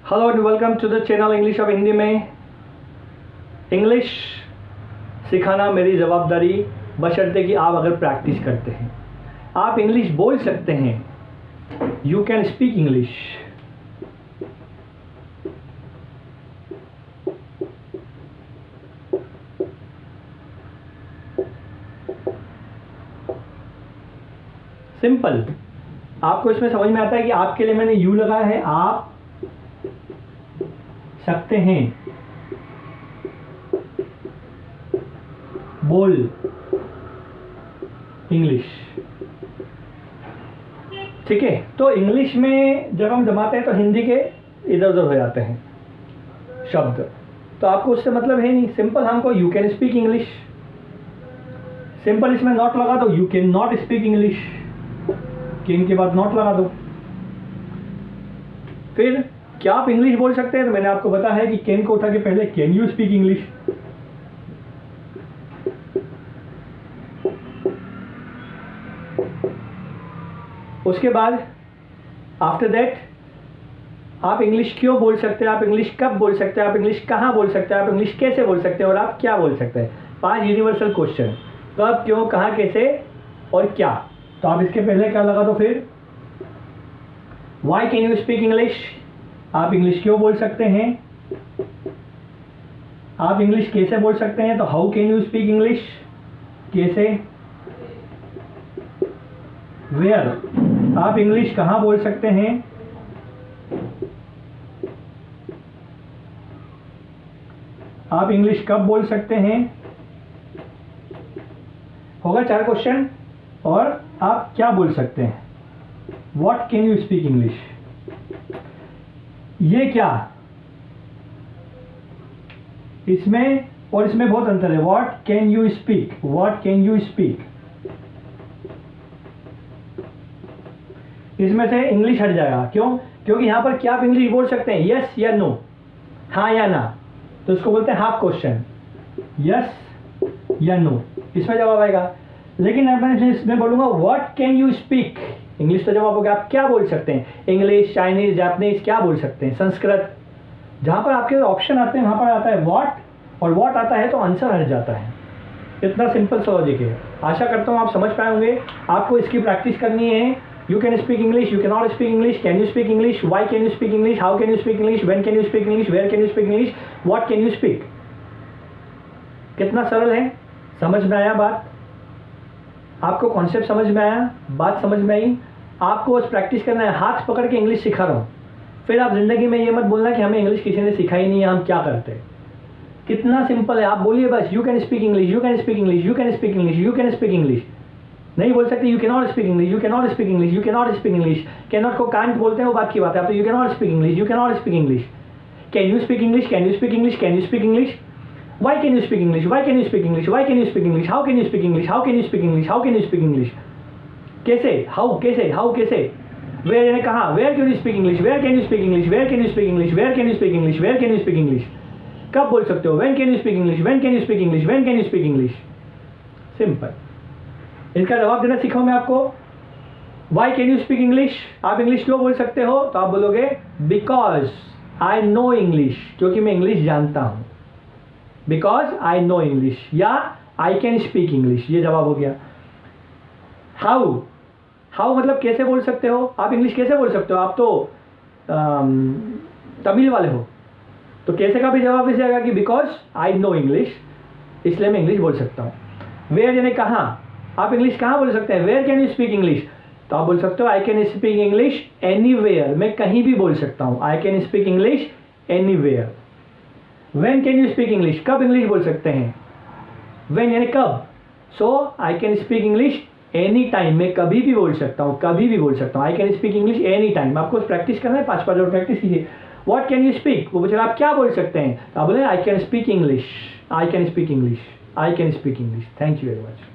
Hello and welcome to the channel English of Hindi में। English सिखाना मेरी ज़वाबदारी बशर्ते कि आप अगर प्रैक्टिस करते हैं। आप इंग्लिश बोल सकते हैं, you can speak English. Simple, आपको इसमें समझ में आता है कि आपके लिए मैंने यू लगाया है, आप सकते हैं, बोल इंग्लिश। ठीक है, तो इंग्लिश में जब हम जमाते हैं तो हिंदी के इधर उधर हो जाते हैं शब्द, तो आपको उससे मतलब है नहीं। सिंपल हमको you can speak English, simple इसमें नॉट लगा दो, you can not speak English, can के बाद नॉट लगा दो। फिर क्या आप इंग्लिश बोल सकते हैं? तो मैंने आपको बताया है कि कैन को उठा के पहले कैन यू स्पीक इंग्लिश। उसके बाद आफ्टर दैट आप इंग्लिश क्यों बोल सकते हैं, आप इंग्लिश कब बोल सकते हैं, आप इंग्लिश कहाँ बोल सकते हैं, आप इंग्लिश कैसे बोल सकते हैं और आप क्या बोल सकते हैं। 5 यूनिवर्सल क्वेश्चन, कब, क्यों, कहाँ, कैसे और क्या। तो आप इसके पहले क्या लगा दो फिर, why can you speak English, आप इंग्लिश क्यों बोल सकते हैं, आप इंग्लिश कैसे बोल सकते हैं, तो how can you speak English, कैसे, वेयर, आप इंग्लिश कहाँ बोल सकते हैं, आप इंग्लिश कब बोल सकते हैं। होगा 4 क्वेश्चन। और आप क्या बोल सकते हैं, what can you speak English. ये क्या, इसमें और इसमें बहुत अंतर है। What can you speak, what can you speak, इसमें से इंग्लिश हट जाएगा। क्यों? क्योंकि यहां पर क्या आप इंग्लिश बोल सकते हैं, यस या नो, हाँ या ना, तो इसको बोलते हैं हाफ क्वेश्चन, यस या नो, इसमें जवाब आएगा। लेकिन अब मैं इसमें बोलूंगा what can you speak, English तो जवाब होगा आप क्या बोल सकते हैं, इंग्लिश, चाइनीज, जापानीज क्या बोल सकते हैं, संस्कृत। जहां पर आपके ऑप्शन आते हैं वहां पर आता है व्हाट, और व्हाट आता है तो आंसर हट जाता है। इतना सिंपल सा लॉजिक है। आशा करता हूं आप समझ पाए होंगे। आपको इसकी प्रैक्टिस करनी है। You can speak English, you can not speak English, can you speak English, why can you speak English, how can you speak English, when can you speak English, where can you speak English, what can you speak. कितना सरल है, समझ में आया बात, आपको concept समझ में आया, बात समझ में आई। आपको बस प्रैक्टिस करना है। हाथ पकड़ के इंग्लिश सिखा रहा हूँ, फिर आप जिंदगी में ये मत बोलना कि हमें इंग्लिश किसी ने सिखाई नहीं है, हम क्या करते हैं। कितना सिंपल है, आप बोलिए बस you can speak English, you can speak English, you can speak English, you can speak English. नहीं बोल सकते you can not speak English, you can not speak English, you can not speak English. Can not को can't बोलते हैं, वो बात की बात है। आप तो you can not speak English, you can not speak English. Can you speak English, can you speak English, can you speak English, why can you speak English, why can you speak English, why can you speak English, how can you speak English, how can you speak English, how can you speak English, कैसे, how, कैसे, how, कैसे, where यानी कहाँ, where can you speak English, where can you speak English, where can you speak English, where can you speak English, where can you speak English. कब बोल सकते हो, when can you speak English, when can you speak English, when can you speak English. Simple. इसका जवाब देना सीखा मैं आपको। Why can you speak English, आप इंग्लिश क्यों बोल सकते हो, तो आप बोलोगे बिकॉज आई नो इंग्लिश, क्योंकि मैं इंग्लिश जानता हूं, बिकॉज आई नो इंग्लिश, या आई कैन स्पीक इंग्लिश, ये जवाब हो गया। हाउ, हाउ मतलब कैसे बोल सकते हो, आप इंग्लिश कैसे बोल सकते हो, आप तो तमिल वाले हो, तो कैसे का भी जवाब इसे आएगा कि बिकॉज आई नो इंग्लिश, इसलिए मैं इंग्लिश बोल सकता हूँ। वेयर यानी कहाँ, आप इंग्लिश कहाँ बोल सकते हैं, where can you speak English, तो आप बोल सकते हो I can speak English anywhere, मैं कहीं भी बोल सकता हूँ, I can speak English anywhere. When can you speak English, कब इंग्लिश बोल सकते हैं, व्हेन यानी कब, so I can speak English any time, मैं कभी भी बोल सकता हूँ, कभी भी बोल सकता हूँ, I can speak English any time. आपको प्रैक्टिस करना है, 5 और प्रैक्टिस कीजिए। व्हाट कैन यू स्पीक, वो पूछेगा आप क्या बोल सकते हैं, तो आप बोले आई can speak English, I can speak English, I can speak English. Thank you very much.